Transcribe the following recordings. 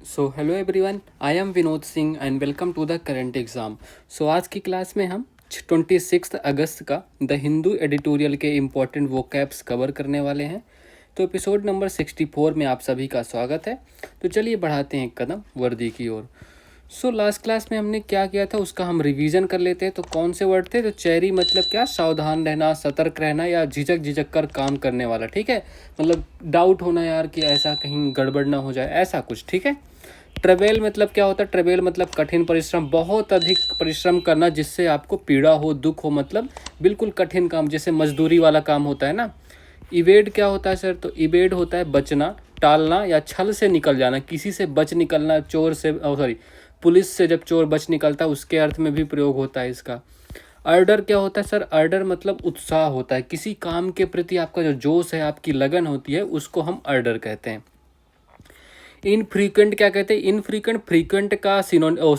So hello everyone, I am Vinod Singh and welcome to the current exam. So आज की class में हम 26 अगस्त का द हिंदू एडिटोरियल के इम्पोर्टेंट वोकैब्स कवर करने वाले हैं। तो एपिसोड नंबर 64 में आप सभी का स्वागत है। तो चलिए बढ़ाते हैं एक कदम वर्दी की ओर। सो लास्ट क्लास में हमने क्या किया था उसका हम रिवीजन कर लेते हैं। तो कौन से वर्ड थे? तो चेरी मतलब क्या? सावधान रहना, सतर्क रहना या झिझक झिझक कर काम करने वाला। ठीक है, मतलब डाउट होना यार कि ऐसा कहीं गड़बड़ ना हो जाए, ऐसा कुछ। ठीक है। ट्रेवेल मतलब क्या होता है? ट्रेवेल मतलब कठिन परिश्रम, बहुत अधिक परिश्रम करना जिससे आपको पीड़ा हो, दुख हो, मतलब बिल्कुल कठिन काम, जैसे मजदूरी वाला काम होता है ना। इवेड क्या होता है सर? तो इवेड होता है बचना, टालना या छल से निकल जाना, किसी से बच निकलना, चोर से, सॉरी, पुलिस से जब चोर बच निकलता है उसके अर्थ में भी प्रयोग होता है इसका। अर्डर क्या होता है सर? अर्डर मतलब उत्साह होता है, किसी काम के प्रति आपका जो जोश है, आपकी लगन होती है, उसको हम अर्डर कहते हैं। इनफ्रीक्वेंट क्या कहते हैं? इनफ्रीक्वेंट फ्रीक्वेंट का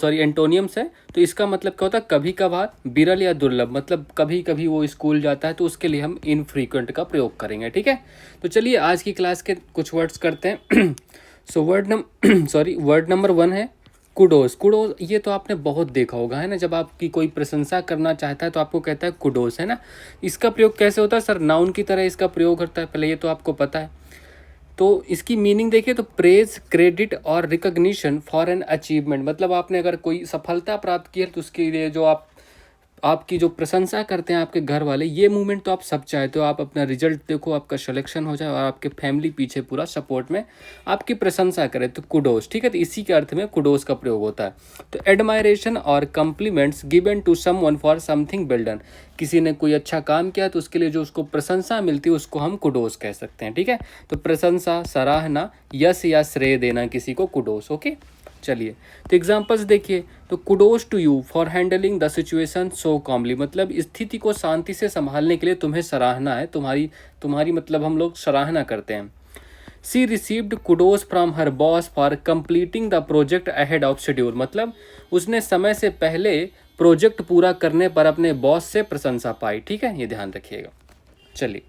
एंटोनियम्स है। तो इसका मतलब क्या होता है? कभी कभार, विरल या दुर्लभ, मतलब कभी कभी वो स्कूल जाता है तो उसके लिए हम इनफ्रीक्वेंट का प्रयोग करेंगे। ठीक है, तो चलिए आज की क्लास के कुछ वर्ड्स करते हैं। सो वर्ड नंबर 1 है कुडोस। कुडोस ये तो आपने बहुत देखा होगा, है ना, जब आपकी कोई प्रशंसा करना चाहता है तो आपको कहता है कुडोस, है ना। इसका प्रयोग कैसे होता है सर? नाउन की तरह इसका प्रयोग करता है, पहले ये तो आपको पता है। तो इसकी मीनिंग देखिए तो प्रेज, क्रेडिट और रिकॉग्निशन फॉर एन अचीवमेंट, मतलब आपने अगर कोई सफलता प्राप्त की है तो उसके लिए जो आपकी जो प्रशंसा करते हैं आपके घर वाले, ये मूवमेंट तो आप सब चाहते हो। आप अपना रिजल्ट देखो, आपका सिलेक्शन हो जाए और आपके फैमिली पीछे पूरा सपोर्ट में आपकी प्रशंसा करे, तो कुडोस। ठीक है, तो इसी के अर्थ में कुडोस का प्रयोग होता है। तो एडमायरेशन और compliments given to someone for something well done, किसी ने कोई अच्छा काम किया तो उसके लिए जो उसको प्रशंसा मिलती है उसको हम कुडोस कह सकते हैं। ठीक है, तो प्रशंसा, सराहना, यश या श्रेय देना किसी को, कुडोस। ओके, चलिए तो एग्जांपल्स देखिए। तो kudos to you for handling the situation so calmly, मतलब स्थिति को शांति से संभालने के लिए तुम्हें सराहना है, तुम्हारी तुम्हारी मतलब हम लोग सराहना करते हैं। She received kudos from her boss for completing the project ahead of schedule, मतलब उसने समय से पहले प्रोजेक्ट पूरा करने पर अपने बॉस से प्रशंसा पाई। ठीक है, ये ध्यान रखिएगा। चलिए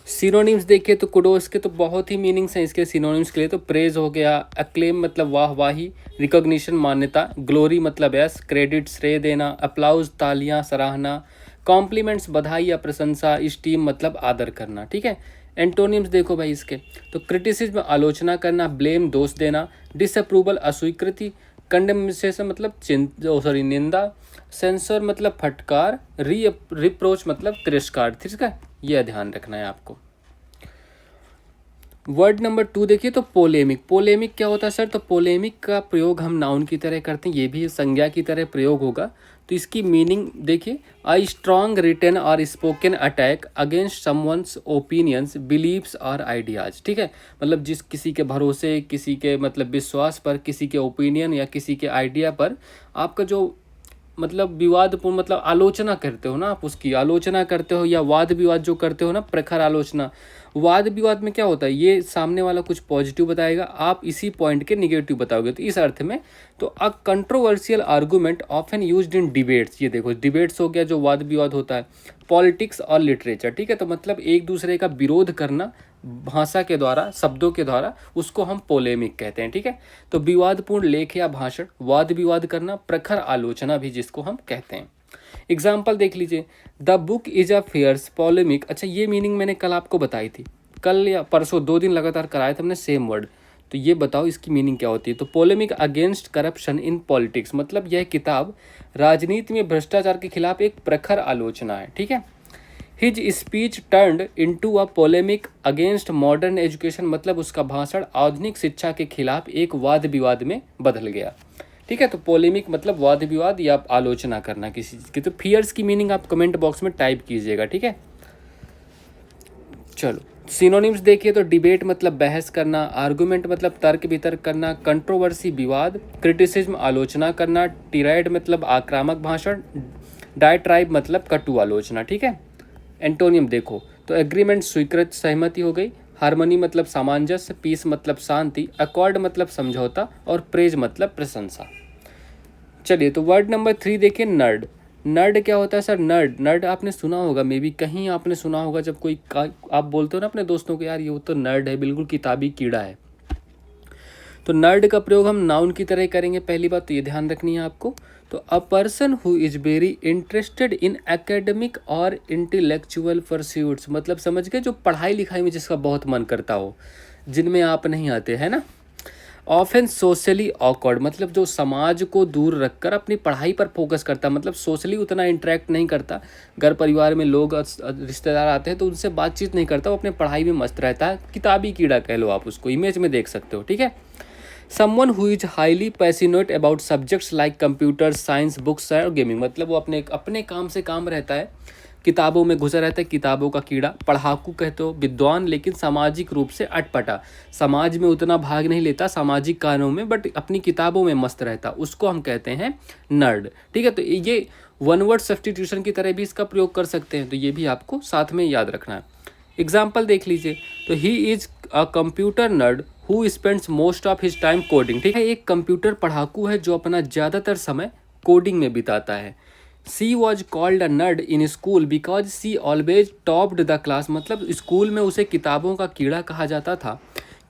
सिनोनिम्स देखिए तो कुडोस के तो बहुत ही मीनिंग्स हैं इसके सिनोनिम्स के लिए। तो प्रेज हो गया, अक्लेम मतलब वाहवाही, रिकॉग्निशन मान्यता, ग्लोरी मतलब यश, क्रेडिट श्रेय देना, अप्लाउज तालियां, सराहना, कॉम्प्लीमेंट्स बधाई या प्रशंसा, स्टीम मतलब आदर करना। ठीक है, एंटोनिम्स देखो भाई इसके। तो क्रिटिसिज्म आलोचना करना, ब्लेम दोष देना, डिसअप्रूवल अस्वीकृति, कंडेमनेशन मतलब निंदा, सेंसर मतलब फटकार, रिप्रोच मतलब तिरस्कार। ठीक है, यह ध्यान रखना है आपको। वर्ड नंबर 2 देखिए तो पोलेमिक। पोलेमिक क्या होता है सर? तो पोलेमिक का प्रयोग हम नाउन की तरह करते हैं, ये भी संज्ञा की तरह प्रयोग होगा। तो इसकी मीनिंग देखिए, आई स्ट्रॉन्ग रिटन और spoken attack against someone's opinions, beliefs और आइडियाज। ठीक है, मतलब जिस किसी के भरोसे, किसी के मतलब विश्वास पर, किसी के ओपिनियन या किसी के आइडिया पर आपका जो मतलब विवादपूर्ण, मतलब आलोचना करते हो ना, आप उसकी आलोचना करते हो या वाद विवाद जो करते हो ना, प्रखर आलोचना। वाद विवाद में क्या होता है? ये सामने वाला कुछ पॉजिटिव बताएगा, आप इसी पॉइंट के निगेटिव बताओगे, तो इस अर्थ में। तो अ controversial argument often used in debates, ये देखो डिबेट्स हो गया जो वाद विवाद होता है, पॉलिटिक्स और लिटरेचर। ठीक है, तो मतलब एक दूसरे का विरोध करना भाषा के द्वारा, शब्दों के द्वारा, उसको हम पोलेमिक कहते हैं। ठीक है, तो विवादपूर्ण लेख या भाषण, वाद विवाद करना, प्रखर आलोचना भी जिसको हम कहते हैं। एग्जाम्पल देख लीजिए, the book is a fierce polemic. अच्छा, ये मीनिंग मैंने कल आपको बताई थी, कल या परसों, 2 दिन लगातार कराया था हमने सेम वर्ड। तो ये बताओ इसकी मीनिंग क्या होती है? तो पोलेमिक अगेंस्ट करप्शन इन पॉलिटिक्स, मतलब यह किताब राजनीति में भ्रष्टाचार के खिलाफ एक प्रखर आलोचना है। ठीक है, his speech turned into a polemic against modern education, मतलब उसका भाषण आधुनिक शिक्षा के खिलाफ एक वाद विवाद में बदल गया। ठीक है, तो पोलेमिक मतलब वाद विवाद या आलोचना करना किसी चीज़ की। तो फियर्स की मीनिंग आप कमेंट बॉक्स में टाइप कीजिएगा। ठीक है, चलो सिनोनिम्स देखिए तो डिबेट मतलब बहस करना, आर्गुमेंट मतलब तर्क वितर्क करना, कंट्रोवर्सी विवाद, क्रिटिसिज्म आलोचना करना, टिराइड मतलब आक्रामक भाषण, डायट्राइब मतलब कटु आलोचना। ठीक है, एंटोनियम देखो तो एग्रीमेंट स्वीकृत, सहमति हो गई, हार्मनी मतलब सामंजस्य, पीस मतलब शांति, अकॉर्ड मतलब समझौता और प्रेज मतलब प्रशंसा। चलिए तो वर्ड नंबर 3 देखिए, नर्ड। नर्ड क्या होता है सर? नर्ड, नर्ड आपने सुना होगा, मे बी कहीं आपने सुना होगा, जब आप बोलते हो ना अपने दोस्तों को, यार ये वो तो नर्ड है, बिल्कुल किताबी कीड़ा है। तो नर्ड का प्रयोग हम नाउन की तरह करेंगे, पहली बात तो ये ध्यान रखनी है आपको। तो a person who is very interested in academic और इंटेलेक्चुअल परस्यूट्स, मतलब समझ गए, जो पढ़ाई लिखाई में जिसका बहुत मन करता हो, जिनमें आप नहीं आते है ना। ऑफन सोशली ऑकवर्ड, मतलब जो समाज को दूर रखकर अपनी पढ़ाई पर फोकस करता, मतलब सोशली उतना इंटरेक्ट नहीं करता, घर परिवार में लोग रिश्तेदार आते हैं तो उनसे बातचीत नहीं करता, वो अपने पढ़ाई में मस्त रहता है, किताबी कीड़ा कह लो आप उसको, इमेज में देख सकते हो, ठीक है। Someone who is highly passionate about subjects like computer science books और गेमिंग, मतलब वो अपने अपने काम से काम रहता है, किताबों में घुसा रहता है, किताबों का कीड़ा। पढ़ाकू कहते हो, विद्वान लेकिन सामाजिक रूप से अटपटा, समाज में उतना भाग नहीं लेता सामाजिक कार्यों में, बट अपनी किताबों में मस्त रहता, उसको हम कहते हैं नर्ड, ठीक है। तो ये वन वर्ड सब्स्टिट्यूशन की तरह भी इसका प्रयोग कर सकते हैं, तो ये भी आपको साथ में याद रखना है। एग्जाम्पल देख लीजिए, तो he is a computer nerd who spends most of his time coding, ठीक है। एक कंप्यूटर पढ़ाकू है जो अपना ज़्यादातर समय कोडिंग में बिताता है। She was called a nerd in school because she always topped the class, मतलब स्कूल में उसे किताबों का कीड़ा कहा जाता था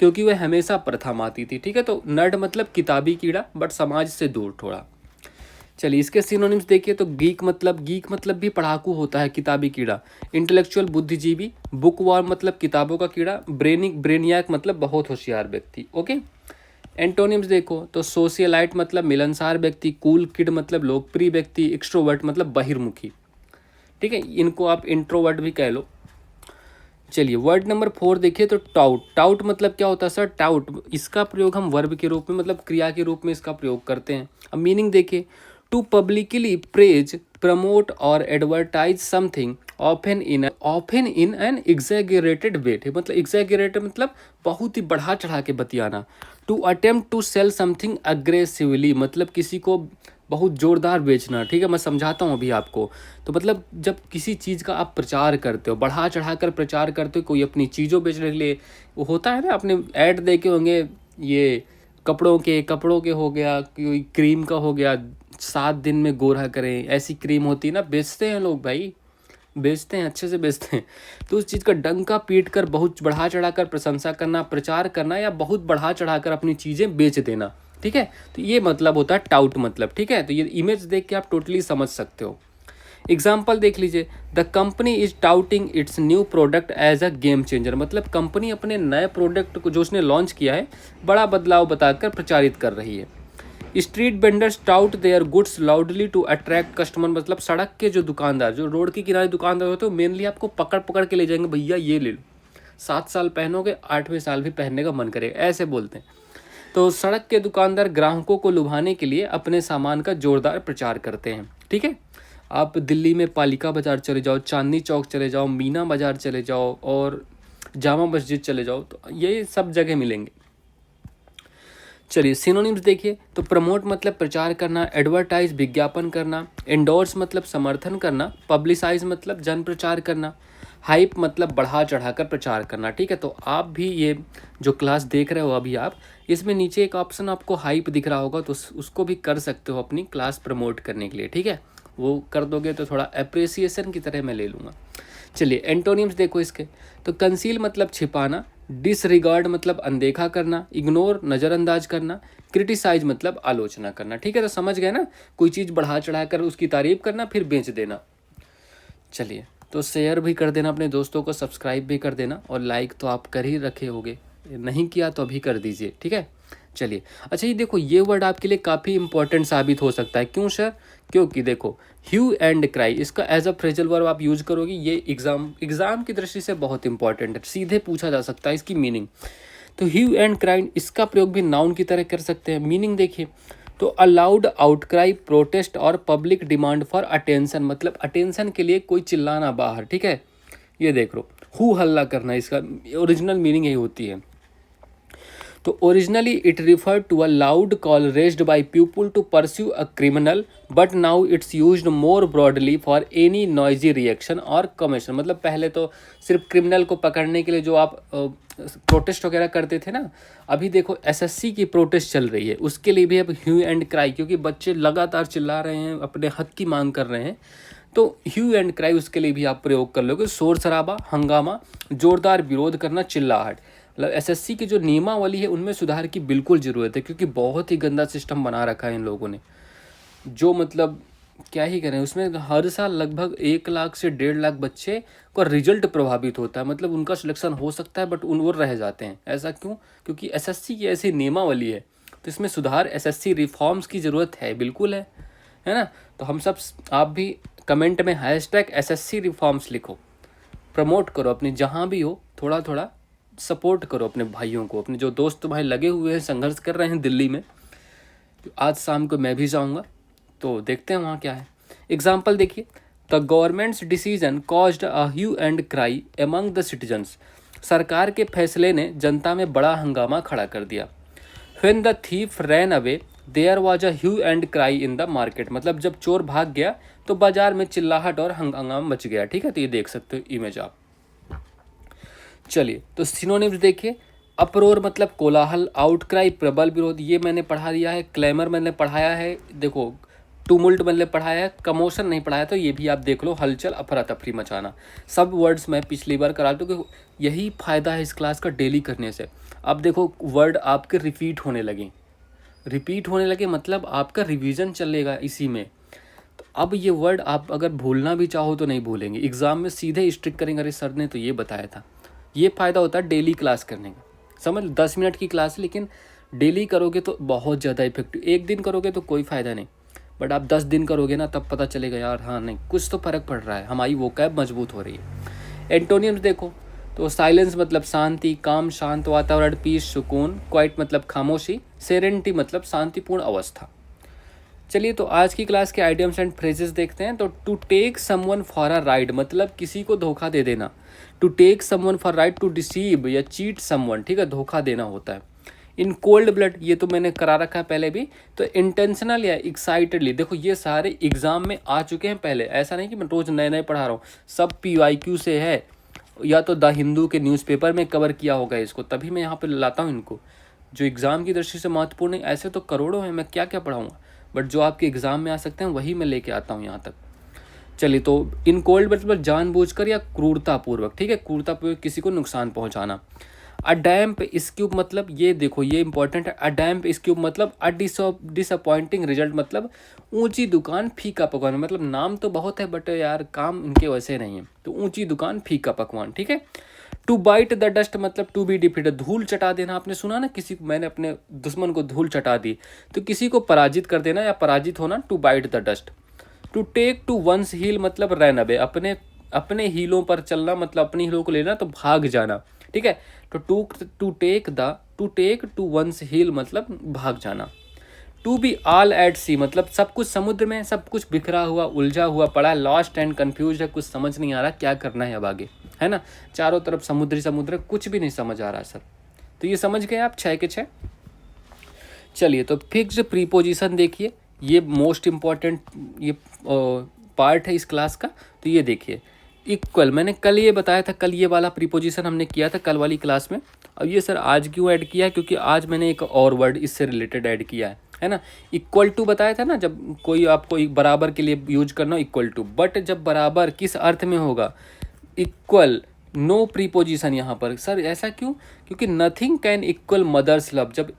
क्योंकि वह हमेशा प्रथम आती थी, ठीक है। तो नर्ड मतलब किताबी कीड़ा, बट समाज से दूर थोड़ा। चलिए इसके सिनोनिम्स देखिए, तो गीक मतलब भी पढ़ाकू होता है, किताबी कीड़ा। इंटेलेक्चुअल बुद्धिजीवी, बुक वॉर्म मतलब किताबों का कीड़ा, ब्रेनियाक मतलब बहुत होशियार व्यक्ति, ओके। एंटोनिम्स देखो, तो सोशियलाइट मतलब मिलनसार व्यक्ति, कूल किड मतलब लोकप्रिय व्यक्ति, एक्सट्रोवर्ट मतलब बहिर्मुखी, ठीक है, इनको आप इंट्रोवर्ट भी कह लो। चलिए वर्ड नंबर 4 देखिए, तो टाउट मतलब क्या होता है सर, टाउट इसका प्रयोग हम वर्ब के रूप में, मतलब क्रिया के रूप में इसका प्रयोग करते हैं। अब मीनिंग देखिए, टू पब्लिकली प्रेज प्रमोट और advertise something often in an exaggerated way, मतलब एग्जैगरेटेड मतलब बहुत ही बढ़ा चढ़ा के बतियाना। To attempt to sell something aggressively, मतलब किसी को बहुत जोरदार बेचना, ठीक है। मैं समझाता हूँ अभी आपको। तो मतलब जब किसी चीज़ का आप प्रचार करते हो, बढ़ा चढ़ा कर प्रचार करते हो, कोई अपनी चीज़ों बेचने के लिए, वो होता है ना, अपने ऐड देखे होंगे, ये कपड़ों के हो गया, कोई क्रीम का हो गया, 7 दिन में गोरा करें, ऐसी क्रीम होती है ना, बेचते हैं लोग भाई, बेचते हैं, अच्छे से बेचते हैं। तो उस चीज़ का डंका पीट कर बहुत बढ़ा चढ़ा कर प्रशंसा करना, प्रचार करना, या बहुत बढ़ा चढ़ा कर अपनी चीज़ें बेच देना, ठीक है। तो ये मतलब होता है टाउट मतलब, ठीक है। तो ये इमेज देख के आप टोटली समझ सकते हो। एग्जाम्पल देख लीजिए, the company is touting its new product as a game changer, मतलब कंपनी अपने नए प्रोडक्ट को जो उसने लॉन्च किया है बड़ा बदलाव बताकर प्रचारित कर रही है। Street vendors tout their goods loudly to attract customer, मतलब सड़क के जो दुकानदार, जो रोड के किनारे दुकानदार होते हैं, मेनली आपको पकड़ पकड़ के ले जाएंगे, भैया ये ले लो, 7 साल पहनोगे 8वें साल भी पहनने का मन करेगा, ऐसे बोलते हैं। तो सड़क के दुकानदार ग्राहकों को लुभाने के लिए अपने सामान का जोरदार प्रचार करते हैं, ठीक है। आप दिल्ली में पालिका बाजार चले जाओ, चांदनी चौक चले जाओ, मीना बाजार चले जाओ और जामा मस्जिद चले जाओ, तो ये सब जगह मिलेंगे। चलिए सिनोनिम्स देखिए, तो प्रमोट मतलब प्रचार करना, एडवर्टाइज विज्ञापन करना, एंडोर्स मतलब समर्थन करना, पब्लिसाइज मतलब जन प्रचार करना, हाइप मतलब बढ़ा चढ़ाकर प्रचार करना, ठीक है। तो आप भी ये जो क्लास देख रहे हो अभी आप, इसमें नीचे एक ऑप्शन आपको हाइप दिख रहा होगा, तो उसको भी कर सकते हो अपनी क्लास प्रमोट करने के लिए, ठीक है। वो कर दोगे तो थोड़ा अप्रिसिएशन की तरह मैं ले लूँगा। चलिए एंटोनिम्स देखो इसके, तो कंसील मतलब छिपाना, डिसरिगार्ड मतलब अनदेखा करना, इग्नोर नज़रअंदाज करना, क्रिटिसाइज मतलब आलोचना करना, ठीक है। तो समझ गए ना, कोई चीज़ बढ़ा चढ़ा कर उसकी तारीफ करना फिर बेच देना। चलिए तो शेयर भी कर देना अपने दोस्तों को, सब्सक्राइब भी कर देना, और लाइक तो आप कर ही रखे होगे, नहीं किया तो अभी कर दीजिए, ठीक है। चलिए अच्छा, ये देखो, ये वर्ड आपके लिए काफ़ी इंपॉर्टेंट साबित हो सकता है। क्यों सर? क्योंकि देखो ह्यू एंड क्राई, इसका एज अ फ्रेजल वर्ब आप यूज करोगे, ये एग्जाम की दृष्टि से बहुत इंपॉर्टेंट है, सीधे पूछा जा सकता है इसकी मीनिंग। तो ह्यू एंड क्राई, इसका प्रयोग भी नाउन की तरह कर सकते हैं। मीनिंग देखिए, तो अलाउड आउटक्राई, प्रोटेस्ट और पब्लिक डिमांड फॉर अटेंशन, मतलब अटेंशन के लिए कोई चिल्लाना बाहर, ठीक है। ये देख लो, हु हल्ला करना, इसका ओरिजिनल मीनिंग यही होती है। तो originally it refer to a loud call raised by people to pursue a criminal, but now it's used more broadly for any noisy reaction और कमिशन, मतलब पहले तो सिर्फ क्रिमिनल को पकड़ने के लिए जो आप प्रोटेस्ट वगैरह करते थे ना, अभी देखो एसएससी की प्रोटेस्ट चल रही है, उसके लिए भी अब ह्यू एंड क्राई, क्योंकि बच्चे लगातार चिल्ला रहे हैं, अपने हक की मांग कर रहे हैं, तो ह्यू एंड क्राई उसके लिए भी आप प्रयोग कर लोगे। शोर शराबा, हंगामा, जोरदार विरोध करना, चिल्लाहट, मतलब एसएससी की जो नियमावली है उनमें सुधार की बिल्कुल ज़रूरत है, क्योंकि बहुत ही गंदा सिस्टम बना रखा है इन लोगों ने, जो मतलब क्या ही करें। उसमें हर साल लगभग 1 लाख से 1.5 लाख बच्चे का रिजल्ट प्रभावित होता है, मतलब उनका सिलेक्शन हो सकता है बट उन वो रह जाते हैं। ऐसा क्यों? क्योंकि एसएससी की ऐसी नियमावली है। तो इसमें सुधार, एसएससी रिफॉर्म्स की ज़रूरत है, बिल्कुल है ना। तो हम सब, आप भी कमेंट में #SSC रिफॉर्म्स लिखो, प्रमोट करो अपनी, जहाँ भी हो थोड़ा थोड़ा सपोर्ट करो अपने भाइयों को, अपने जो दोस्त भाई लगे हुए हैं, संघर्ष कर रहे हैं दिल्ली में। आज शाम को मैं भी जाऊंगा, तो देखते हैं वहाँ क्या है। एग्जाम्पल देखिए, the government's decision caused a hue and cry among the citizens. सरकार के फैसले ने जनता में बड़ा हंगामा खड़ा कर दिया। When the thief ran away there was a hue and cry in the market. मतलब जब चोर भाग गया तो बाजार में चिल्लाहट और हंगामा मच गया। ठीक है, तो ये देख सकते हो इमेज आप। चलिए, तो सिनोनिम्स देखिए। अप्रोर मतलब कोलाहल, आउटक्राई प्रबल विरोध, ये मैंने पढ़ा दिया है। क्लेमर मैंने पढ़ाया है, देखो। टुमुल्ट मैंने पढ़ाया है, कमोशन नहीं पढ़ाया, तो ये भी आप देख लो, हलचल, अफरा तफरी मचाना। सब वर्ड्स मैं पिछली बार करा दूँ कि यही फ़ायदा है इस क्लास का डेली करने से। अब देखो वर्ड आपके रिपीट होने लगे, मतलब आपका रिवीजन चलेगा इसी में। तो अब ये वर्ड आप अगर भूलना भी चाहो तो नहीं भूलेंगे, एग्जाम में सीधे स्ट्रिक करेंगे, अरे सर ने तो ये बताया था। ये फ़ायदा होता है डेली क्लास करने का। समझ, 10 मिनट की क्लास है, लेकिन डेली करोगे तो बहुत ज़्यादा इफेक्टिव। एक दिन करोगे तो कोई फ़ायदा नहीं, बट आप 10 दिन करोगे ना, तब पता चलेगा यार, हाँ नहीं कुछ तो फ़र्क पड़ रहा है, हमारी वोकैब मजबूत हो रही है। एंटोनियम्स देखो, तो साइलेंस मतलब शांति, काम, शांत वातावरण, पीस, सुकून। क्वाइट मतलब खामोशी। सेरेनिटी मतलब शांतिपूर्ण अवस्था। चलिए, तो आज की क्लास के आइडियम्स एंड फ्रेजेस देखते हैं। तो to take someone for a ride मतलब किसी को धोखा दे देना। To take someone for ride, to deceive या चीट समवन, ठीक है, धोखा देना होता है। इन कोल्ड ब्लड, ये तो मैंने करा रखा है पहले भी। तो इंटेंशनल या एक्साइटेडली, देखो ये सारे एग्जाम में आ चुके हैं पहले, ऐसा नहीं कि मैं रोज नए नए पढ़ा रहा हूँ, सब PYQ से है, या तो द हिंदू के न्यूज़पेपर में कवर किया होगा इसको, तभी मैं यहाँ पे लाता हूँ इनको, जो एग्ज़ाम की दृष्टि से महत्वपूर्ण है। ऐसे तो करोड़ों हैं, मैं क्या क्या पढ़ाऊँगा, बट जो आपके एग्ज़ाम में आ सकते हैं वही मैं लेके आता हूँ यहाँ तक। चलिए, तो इन कोल्ड मतलब जानबूझकर या क्रूरतापूर्वक, ठीक है, क्रूरतापूर्वक किसी को नुकसान पहुँचाना। अ डैम्प स्क्यूब मतलब, ये देखो ये इंपॉर्टेंट है। अ डैम्प स्क्यूब मतलब अ डिसअपॉइंटिंग रिजल्ट मतलब ऊंची दुकान फीका पकवान। मतलब नाम तो बहुत है बट यार काम इनके वैसे नहीं है, तो ऊंची दुकान फीका पकवान, ठीक है। टू बाइट द डस्ट मतलब टू बी डिफीटेड, धूल चटा देना। आपने सुना ना, किसी को, मैंने अपने दुश्मन को धूल चटा दी, तो किसी को पराजित कर देना या पराजित होना, to bite the dust. To take to one's heel मतलब रन अवे, अपने अपने हीलों पर चलना, मतलब अपनी हीलों को लेना, तो भाग जाना, ठीक है। तो to take to one's heel मतलब भाग जाना। To be all at sea मतलब सब कुछ समुद्र में, सब कुछ बिखरा हुआ, उलझा हुआ पड़ा, लॉस्ट एंड कंफ्यूज है, कुछ समझ नहीं आ रहा क्या करना है अब आगे, है ना। चारों तरफ समुद्र, कुछ भी नहीं समझ आ रहा सर। तो ये समझ गए आप, 6 के 6। चलिए, तो फिक्स्ड प्रीपोजिशन देखिए, ये मोस्ट इम्पॉर्टेंट ये पार्ट है इस क्लास का। तो ये देखिए, इक्वल, मैंने कल ये बताया था, कल ये वाला प्रीपोजिशन हमने किया था कल वाली क्लास में। अब ये सर आज क्यों ऐड किया है, क्योंकि आज मैंने एक और वर्ड इससे रिलेटेड ऐड किया है ना। इक्वल टू बताया था ना, जब कोई आपको एक बराबर के लिए यूज करना हो, इक्वल टू। बट जब बराबर किस अर्थ में होगा, इक्वल, नो प्रीपोजिशन यहाँ पर। सर ऐसा क्यों? क्योंकि nothing can equal mother's love, जब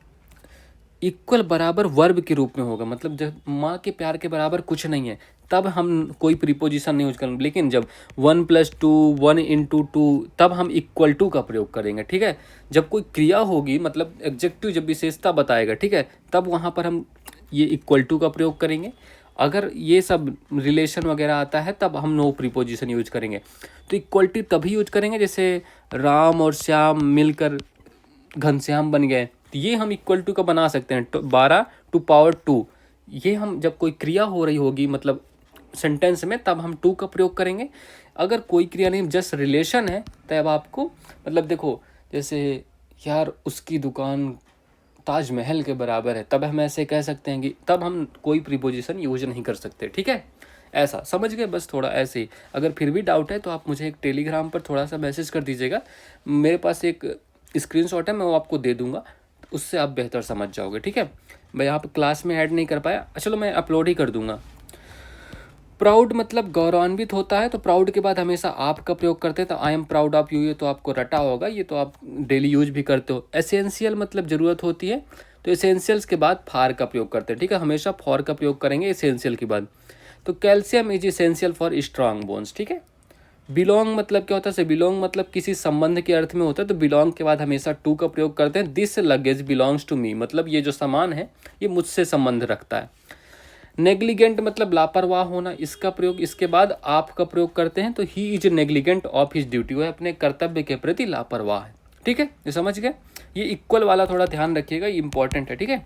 इक्वल बराबर वर्ब के रूप में होगा, मतलब जब माँ के प्यार के बराबर कुछ नहीं है, तब हम कोई प्रीपोजिशन नहीं यूज करेंगे। लेकिन जब 1+2, 1×2, तब हम इक्वल टू का प्रयोग करेंगे, ठीक है। जब कोई क्रिया होगी, मतलब एग्जेक्टिव जब विशेषता बताएगा, ठीक है, तब वहाँ पर हम ये इक्वल टू का प्रयोग करेंगे। अगर ये सब रिलेशन वगैरह आता है तब हम नो प्रीपोजिशन यूज करेंगे। तो इक्वलिटी तभी यूज करेंगे जैसे राम और श्याम मिलकर घनश्याम बन गए, तो ये हम इक्वल टू का बना सकते हैं। 12 ये हम जब कोई क्रिया हो रही होगी, मतलब सेंटेंस में, तब हम टू का प्रयोग करेंगे। अगर कोई क्रिया नहीं, जस्ट रिलेशन है, तब आपको, मतलब देखो, जैसे यार उसकी दुकान ताजमहल के बराबर है, तब हम ऐसे कह सकते हैं कि तब हम कोई प्रीपोजिशन यूज नहीं कर सकते, ठीक है। ऐसा समझ गए, बस थोड़ा ऐसे ही। अगर फिर भी डाउट है तो आप मुझे एक टेलीग्राम पर थोड़ा सा मैसेज कर दीजिएगा, मेरे पास एक स्क्रीनशॉट है, मैं वो आपको दे दूंगा, उससे आप बेहतर समझ जाओगे, ठीक है। मैं यहाँ पर क्लास में ऐड नहीं कर पाया, चलो मैं अपलोड ही कर दूंगा। प्राउड मतलब गौरवान्वित होता है, तो प्राउड के बाद हमेशा आप का प्रयोग करते हैं, तो I am proud of you, ये तो आपको रटा होगा, ये तो आप डेली यूज भी करते हो। एसेंशियल मतलब ज़रूरत होती है, तो एसेंशियल्स के बाद फॉर का प्रयोग करते हैं, ठीक है, हमेशा फॉर का प्रयोग करेंगे एसेंशियल के बाद। तो calcium is essential for strong bones, ठीक है। बिलोंग मतलब क्या होता है, से बिलोंग मतलब किसी संबंध के अर्थ में होता है, तो बिलोंग के बाद हमेशा टू का प्रयोग करते हैं। This luggage belongs to me, मतलब ये जो सामान है ये मुझसे संबंध रखता है। नेग्लिगेंट मतलब लापरवाह होना, इसका प्रयोग इसके बाद आप का प्रयोग करते हैं, तो he is negligent of his duty, वह अपने कर्तव्य के प्रति लापरवाह है, ठीक है, ये समझ गए। ये इक्वल वाला थोड़ा ध्यान रखिएगा, ये इंपॉर्टेंट है, ठीक है।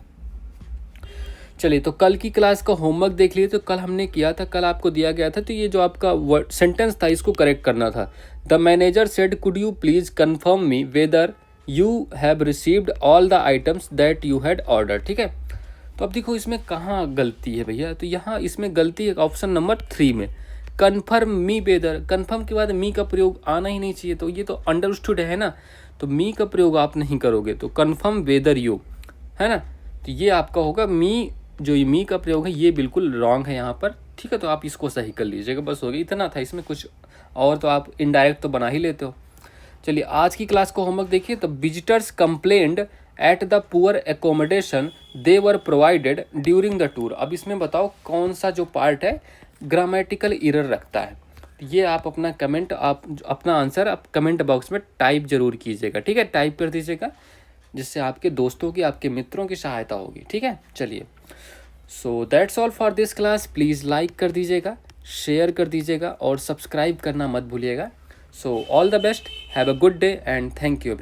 चलिए, तो कल की क्लास का होमवर्क देख लिए। तो कल हमने किया था, कल आपको दिया गया था, तो ये जो आपका वर्ड सेंटेंस था इसको करेक्ट करना था। The manager said could you please confirm me whether you have received all the items that you had order, ठीक है। तो अब देखो इसमें कहाँ गलती है भैया, तो यहाँ इसमें गलती है ऑप्शन नंबर 3 में, कन्फर्म मी वेदर। कन्फर्म के बाद मी का प्रयोग आना ही नहीं चाहिए, तो ये तो अंडरस्टूड है ना, तो मी का प्रयोग आप नहीं करोगे, तो कन्फर्म वेदर यू, है ना, तो ये आपका होगा मी, जो ये मी का प्रयोग है ये बिल्कुल रॉन्ग है यहाँ पर, ठीक है। तो आप इसको सही कर लीजिएगा, बस हो गया, इतना था इसमें, कुछ और तो आप इनडायरेक्ट तो बना ही लेते हो। चलिए, आज की क्लास को होमवर्क देखिए। तो visitors complained at the poor accommodation they were provided during the tour. अब इसमें बताओ कौन सा जो पार्ट है ग्रामेटिकल एरर रखता है, ये आप अपना कमेंट, आप अपना आंसर आप कमेंट बॉक्स में टाइप जरूर कीजिएगा, ठीक है, टाइप कर दीजिएगा, जिससे आपके दोस्तों की, आपके मित्रों की सहायता होगी, ठीक है। चलिए, so that's all for this class. Please like कर दीजिएगा, शेयर कर दीजिएगा और सब्सक्राइब करना मत भूलिएगा। So all the best, have a good day and thank you.